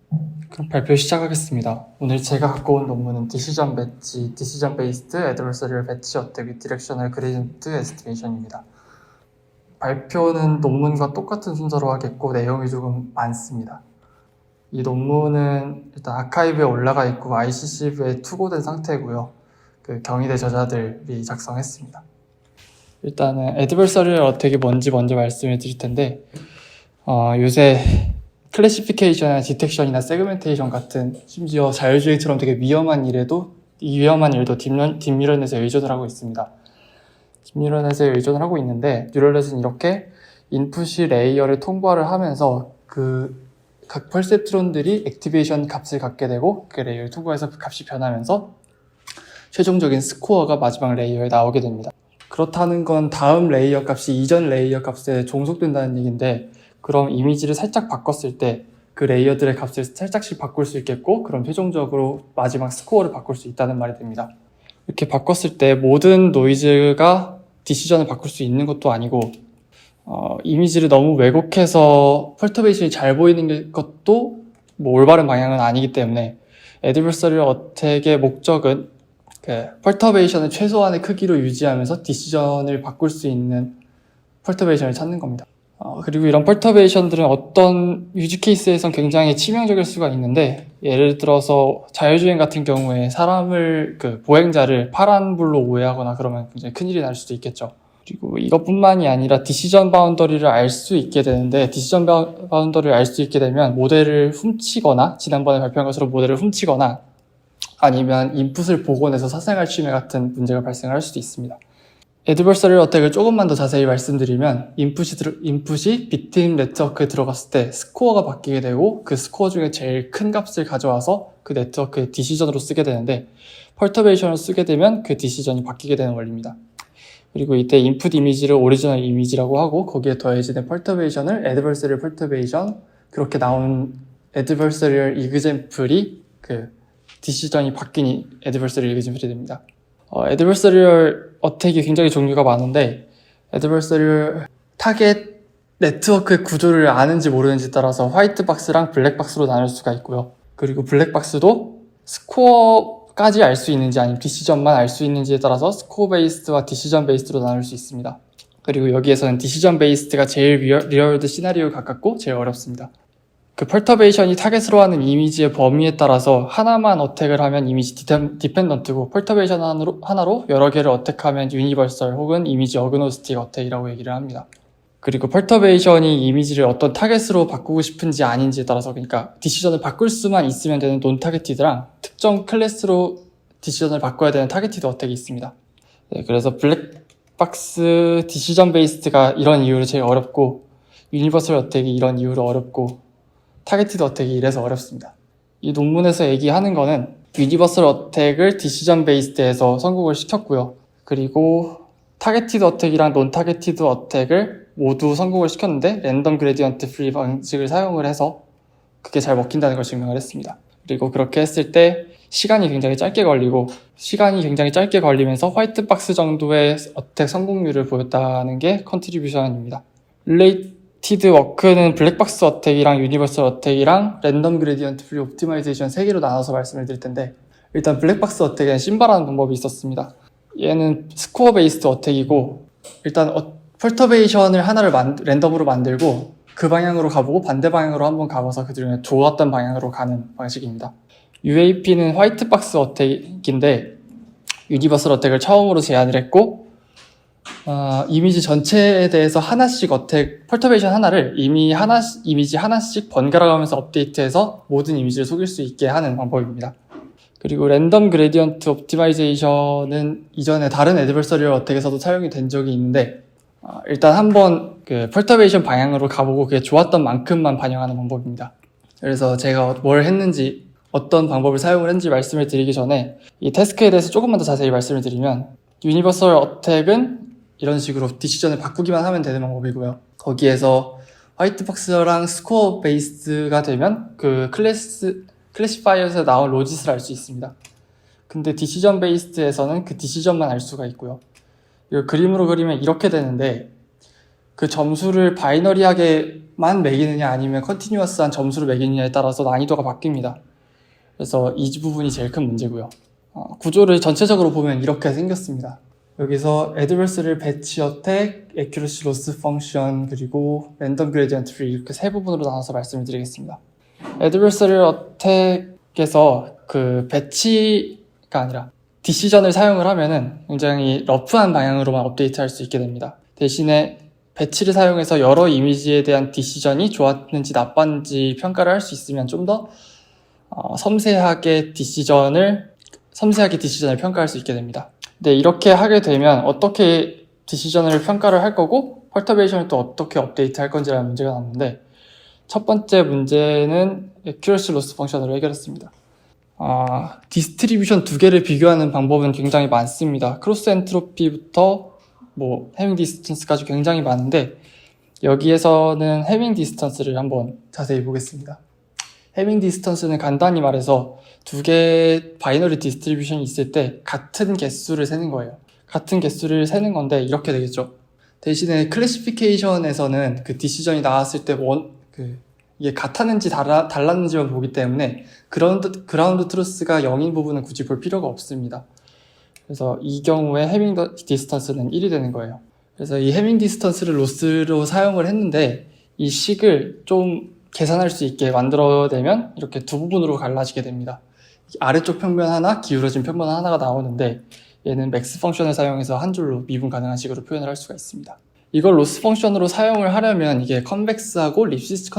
그럼 발표 시작하겠습니다. 오늘 제가 갖고 온 논문은 Decision Batch, Decision Based Adversarial Batch Attack with Directional Gradient Estimation입니다. 발표는 논문과 똑같은 순서로 하겠고 내용이 조금 많습니다. 이 논문은 일단 아카이브에 올라가 있고 ICCV에 투고된 상태고요. 그 경희대 저자들이 작성했습니다. 일단은 Adversarial Attack이 뭔지 먼저 말씀을 드릴 텐데 요새 클래시피케이션이나 디텍션이나 세그멘테이션 같은 심지어 자율주행처럼 되게 위험한 일도 딥뉴럴넷에 의존을 하고 있습니다. 딥뉴럴넷에 의존을 하고 있는데 뉴럴넷은 이렇게 인풋이 레이어를 통과를 하면서 각 퍼셉트론들이 액티베이션 값을 갖게 되고 그 레이어를 통과해서 그 값이 변하면서 최종적인 스코어가 마지막 레이어에 나오게 됩니다. 그렇다는 건 다음 레이어 값이 이전 레이어 값에 종속된다는 얘기인데, 그럼 이미지를 살짝 바꿨을 때 그 레이어들의 값을 살짝씩 바꿀 수 있겠고, 그럼 최종적으로 마지막 스코어를 바꿀 수 있다는 말이 됩니다. 이렇게 바꿨을 때 모든 노이즈가 디시전을 바꿀 수 있는 것도 아니고, 이미지를 너무 왜곡해서 펄터베이션이 잘 보이는 것도 올바른 방향은 아니기 때문에 애드버서리얼 어택의 목적은 펄터베이션을 최소한의 크기로 유지하면서 디시전을 바꿀 수 있는 펄터베이션을 찾는 겁니다. 그리고 이런 펄터베이션들은 어떤 유지 케이스에선 굉장히 치명적일 수가 있는데, 예를 들어서 자율주행 같은 경우에 사람을 보행자를 파란불로 오해하거나 그러면 굉장히 큰일이 날 수도 있겠죠. 그리고 이것뿐만이 아니라 디시전 바운더리를 알 수 있게 되는데, 디시전 바운더리를 알 수 있게 되면 모델을 훔치거나, 지난번에 발표한 것처럼 모델을 훔치거나 아니면 인풋을 복원해서 사생활 침해 같은 문제가 발생할 수도 있습니다. 애드버서리얼 어택을 조금만 더 자세히 말씀드리면, 인풋이 비트인 네트워크에 들어갔을 때 스코어가 바뀌게 되고, 그 스코어 중에 제일 큰 값을 가져와서 그 네트워크의 디시전으로 쓰게 되는데, 펄터베이션을 쓰게 되면 그 디시전이 바뀌게 되는 원리입니다. 그리고 이때 인풋 이미지를 오리지널 이미지라고 하고, 거기에 더해지는 펄터베이션을 애드버서리얼 펄터베이션, 그렇게 나온 애드버서리얼 이그젬플이 디시전이 바뀐 애드버서리얼 이그젬플이 됩니다. 애드버서리얼 어택이 굉장히 종류가 많은데, 애드버서리얼 타겟 네트워크의 구조를 아는지 모르는지 따라서 화이트 박스랑 블랙 박스로 나눌 수가 있고요. 그리고 블랙 박스도 스코어까지 알 수 있는지 아니면 디시전만 알 수 있는지에 따라서 스코어 베이스드와 디시전 베이스드로 나눌 수 있습니다. 그리고 여기에서는 디시전 베이스드가 제일 리얼드 시나리오에 가깝고 제일 어렵습니다. 펄터베이션이 타겟으로 하는 이미지의 범위에 따라서 하나만 어택을 하면 이미지 디펜던트고, 펄터베이션 하나로 여러 개를 어택하면 유니버설 혹은 이미지 어그노스틱 어택이라고 얘기를 합니다. 그리고 펄터베이션이 이미지를 어떤 타겟으로 바꾸고 싶은지 아닌지에 따라서, 그러니까 디시전을 바꿀 수만 있으면 되는 논 타겟티드랑 특정 클래스로 디시전을 바꿔야 되는 타겟티드 어택이 있습니다. 그래서 블랙박스 디시전 베이스드가 이런 이유로 제일 어렵고, 유니버설 어택이 이런 이유로 어렵고, 타겟티드 어택이 이래서 어렵습니다. 이 논문에서 얘기하는 거는 유니버설 어택을 디시전 베이스드에서 성공을 시켰고요. 그리고 타겟티드 어택이랑 논 타겟티드 어택을 모두 성공을 시켰는데, 랜덤 그레디언트 프리 방식을 사용을 해서 그게 잘 먹힌다는 걸 증명을 했습니다. 그리고 그렇게 했을 때 시간이 굉장히 짧게 걸리면서 화이트 박스 정도의 어택 성공률을 보였다는 게 컨트리뷰션입니다. 릴레이티드 워크는 블랙박스 어택이랑 유니버설 어택이랑 랜덤 그레디언트 프리 옵티마이제이션 3개로 나눠서 말씀을 드릴 텐데, 일단 블랙박스 어택에는 심바라는 방법이 있었습니다. 얘는 스코어 베이스드 어택이고, 일단 펄터베이션을 하나를 랜덤으로 만들고 그 방향으로 가보고 반대 방향으로 한번 가봐서 그 중에 좋았던 방향으로 가는 방식입니다. UAP는 화이트 박스 어택인데, 유니버설 어택을 처음으로 제안을 했고, 이미지 전체에 대해서 하나씩 펄터베이션 하나를 이미지 하나씩 번갈아 가면서 업데이트해서 모든 이미지를 속일 수 있게 하는 방법입니다. 그리고 랜덤 그레디언트 옵티마이제이션은 이전에 다른 애드버서리얼 어택에서도 사용이 된 적이 있는데, 일단 한번 펄터베이션 방향으로 가보고 그게 좋았던 만큼만 반영하는 방법입니다. 그래서 제가 뭘 했는지, 어떤 방법을 사용을 했는지 말씀을 드리기 전에 이 태스크에 대해서 조금만 더 자세히 말씀을 드리면, 유니버설 어택은 이런 식으로 디시전을 바꾸기만 하면 되는 방법이고요. 거기에서 화이트박스랑 스코어 베이스가 되면 그 클래시파이어에서 나온 로짓을 알 수 있습니다. 근데 디시전 베이스드에서는 그 디시전만 알 수가 있고요. 이걸 그림으로 그리면 이렇게 되는데, 그 점수를 바이너리하게만 매기느냐 아니면 컨티뉴어스한 점수를 매기느냐에 따라서 난이도가 바뀝니다. 그래서 이 부분이 제일 큰 문제고요. 구조를 전체적으로 보면 이렇게 생겼습니다. 여기서 애드버스를 배치 어택, 애큐러시 로스 펑션, 그리고 랜덤 그레디언트 트리 이렇게 세 부분으로 나눠서 말씀을 드리겠습니다. 애드버스를 어택에서 그 배치가 아니라 디시전을 사용을 하면은 굉장히 러프한 방향으로만 업데이트할 수 있게 됩니다. 대신에 배치를 사용해서 여러 이미지에 대한 디시전이 좋았는지 나빴는지 평가를 할 수 있으면 좀 더 섬세하게 디시전을 평가할 수 있게 됩니다. 근데 이렇게 하게 되면 어떻게 디시전을 평가를 할 거고 펄터베이션을 또 어떻게 업데이트 할 건지라는 문제가 나오는데, 첫 번째 문제는 accuracy loss 펑션으로 해결했습니다. 디스트리뷰션 두 개를 비교하는 방법은 굉장히 많습니다. 크로스 엔트로피부터 해밍 디스턴스까지 굉장히 많은데, 여기에서는 해밍 디스턴스를 한번 자세히 보겠습니다. 해밍 디스턴스는 간단히 말해서 두 개의 바이너리 디스트리뷰션이 있을 때 같은 개수를 세는 거예요. 같은 개수를 세는 건데 이렇게 되겠죠. 대신에 클래시피케이션에서는 그 디시전이 나왔을 때 이게 같았는지 달랐는지만 보기 때문에 그라운드 트루스가 0인 부분은 굳이 볼 필요가 없습니다. 그래서 이 경우에 해밍 디스턴스는 1이 되는 거예요. 그래서 이 해밍 디스턴스를 로스로 사용을 했는데, 이 식을 좀 계산할 수 있게 만들어내면 이렇게 두 부분으로 갈라지게 됩니다. 아래쪽 평면 하나, 기울어진 평면 하나가 나오는데, 얘는 맥스 펑션을 사용해서 한 줄로 미분 가능한 식으로 표현을 할 수가 있습니다. 이걸 로스 펑션으로 사용을 하려면 이게 컨벡스하고 립시스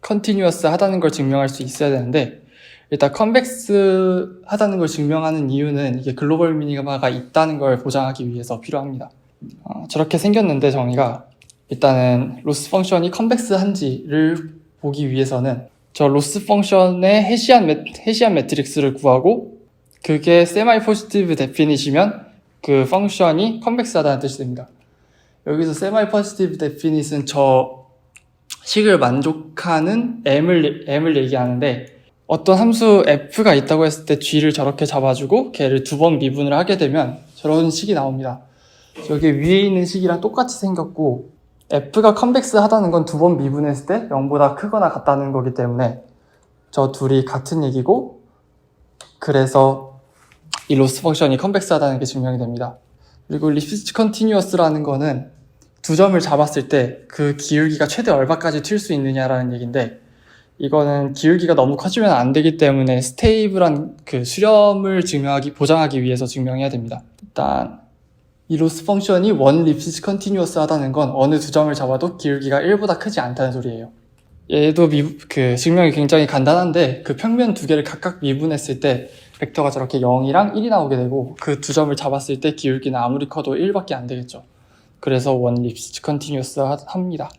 컨티뉴어스 하다는 걸 증명할 수 있어야 되는데, 일단 컨벡스 하다는 걸 증명하는 이유는 이게 글로벌 미니마가 있다는 걸 보장하기 위해서 필요합니다. 저렇게 생겼는데 정의가, 일단은 로스 펑션이 컨벡스한지를 보기 위해서는 저 로스 펑션의 해시안 매트릭스를 구하고, 그게 세마이 포지티브 데피닛이면 그 펑션이 컨벡스하다는 뜻이 됩니다. 여기서 세마이 포지티브 데피닛은 저 식을 만족하는 m을 얘기하는데, 어떤 함수 f가 있다고 했을 때 g를 저렇게 잡아주고 걔를 두 번 미분을 하게 되면 저런 식이 나옵니다. 저기 위에 있는 식이랑 똑같이 생겼고, f가 컨벡스 하다는 건 두 번 미분했을 때 0보다 크거나 같다는 거기 때문에 저 둘이 같은 얘기고, 그래서 이 로스 펑션이 컨벡스 하다는 게 증명이 됩니다. 그리고 립시스 컨티뉴어스라는 거는 두 점을 잡았을 때 그 기울기가 최대 얼마까지 튈 수 있느냐라는 얘기인데, 이거는 기울기가 너무 커지면 안 되기 때문에 스테이블한 그 수렴을 보장하기 위해서 증명해야 됩니다. 일단 이 로스 펑션이 원 립시스 컨티뉴어스 하다는 건 어느 두 점을 잡아도 기울기가 1보다 크지 않다는 소리예요. 얘도 증명이 굉장히 간단한데, 그 평면 두 개를 각각 미분했을 때 벡터가 저렇게 0이랑 1이 나오게 되고, 그 두 점을 잡았을 때 기울기는 아무리 커도 1밖에 안 되겠죠. 그래서 원 립시스 컨티뉴어스 합니다.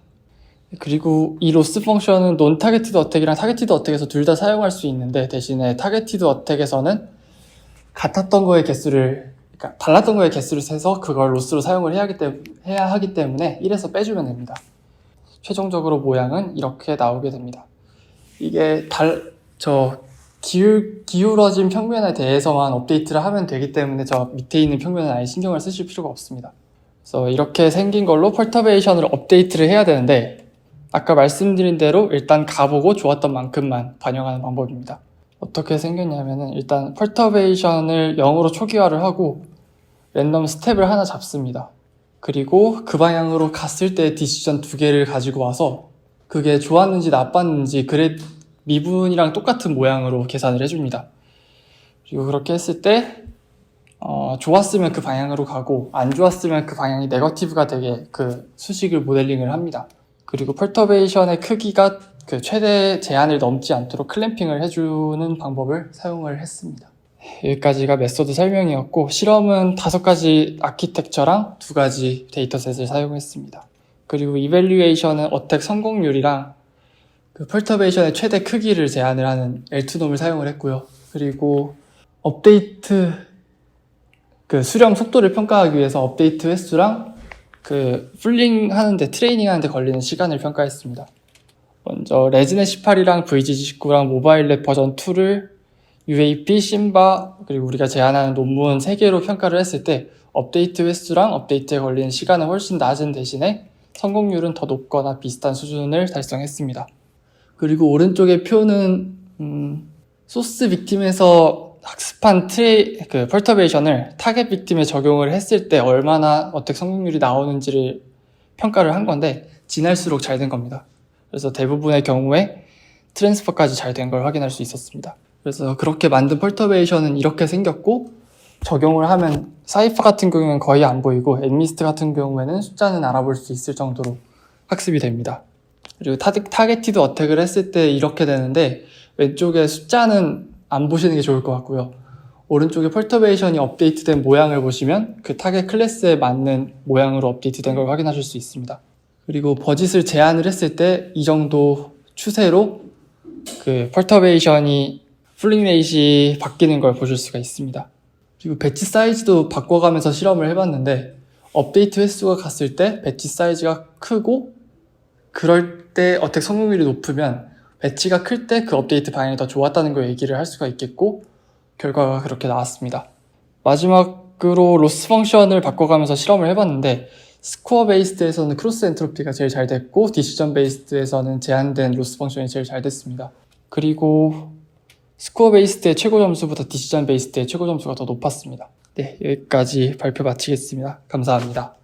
그리고 이 로스 펑션은 논 타겟티드 어택이랑 타겟티드 어택에서 둘 다 사용할 수 있는데, 대신에 타겟티드 어택에서는 달랐던 거의 개수를 세서 그걸 로스로 사용을 해야 하기 때문에 1에서 빼주면 됩니다. 최종적으로 모양은 이렇게 나오게 됩니다. 이게 기울어진 평면에 대해서만 업데이트를 하면 되기 때문에 저 밑에 있는 평면은 아예 신경을 쓰실 필요가 없습니다. 그래서 이렇게 생긴 걸로 펄터베이션을 업데이트를 해야 되는데, 아까 말씀드린 대로 일단 가보고 좋았던 만큼만 반영하는 방법입니다. 어떻게 생겼냐면은, 일단 펄터베이션을 0으로 초기화를 하고 랜덤 스텝을 하나 잡습니다. 그리고 그 방향으로 갔을 때 디시전 두 개를 가지고 와서 그게 좋았는지 나빴는지 미분이랑 똑같은 모양으로 계산을 해줍니다. 그리고 그렇게 했을 때 좋았으면 그 방향으로 가고, 안 좋았으면 그 방향이 네거티브가 되게 그 수식을 모델링을 합니다. 그리고 펄터베이션의 크기가 그 최대 제한을 넘지 않도록 클램핑을 해주는 방법을 사용을 했습니다. 여기까지가 메소드 설명이었고, 실험은 5가지 아키텍처랑 2가지 데이터셋을 사용했습니다. 그리고 이밸류에이션은 어택 성공률이랑 그 펄터베이션의 최대 크기를 제한을 하는 L2놈을 사용을 했고요. 그리고 업데이트 그 수렴 속도를 평가하기 위해서 업데이트 횟수랑 그 풀링 하는데, 트레이닝 하는데 걸리는 시간을 평가했습니다. 먼저 레즈넷 18이랑 VGG19랑 모바일랩 버전 2를 UAP, 심바, 그리고 우리가 제안하는 논문 3개로 평가를 했을 때 업데이트 횟수랑 업데이트에 걸리는 시간은 훨씬 낮은 대신에 성공률은 더 높거나 비슷한 수준을 달성했습니다. 그리고 오른쪽의 표는 소스 빅팀에서 학습한 펄터베이션을 타겟 빅팀에 적용을 했을 때 얼마나 어택 성공률이 나오는지를 평가를 한 건데 지날수록 잘 된 겁니다. 그래서 대부분의 경우에 트랜스퍼까지 잘 된 걸 확인할 수 있었습니다. 그래서 그렇게 만든 펄터베이션은 이렇게 생겼고 적용을 하면 사이퍼 같은 경우는 거의 안 보이고 엠미스트 같은 경우에는 숫자는 알아볼 수 있을 정도로 학습이 됩니다. 그리고 타겟티드 어택을 했을 때 이렇게 되는데 왼쪽에 숫자는 안 보시는 게 좋을 것 같고요. 오른쪽에 펄터베이션이 업데이트된 모양을 보시면 그 타겟 클래스에 맞는 모양으로 업데이트된 걸 확인하실 수 있습니다. 그리고 버짓을 제한을 했을 때 이 정도 추세로 그 펄터베이션이 풀링 레이시 바뀌는 걸 보실 수가 있습니다. 그리고 배치 사이즈도 바꿔가면서 실험을 해봤는데 업데이트 횟수가 갔을 때 배치 사이즈가 크고 그럴 때 어택 성공률이 높으면 배치가 클 때 그 업데이트 방향이 더 좋았다는 걸 얘기를 할 수가 있겠고 결과가 그렇게 나왔습니다. 마지막으로 로스 펑션을 바꿔가면서 실험을 해봤는데 스코어 베이스드에서는 크로스 엔트로피가 제일 잘 됐고 디시전 베이스드에서는 제한된 로스 펑션이 제일 잘 됐습니다. 그리고 스코어 베이스드의 최고 점수보다 디시전 베이스드의 최고 점수가 더 높았습니다. 네, 여기까지 발표 마치겠습니다. 감사합니다.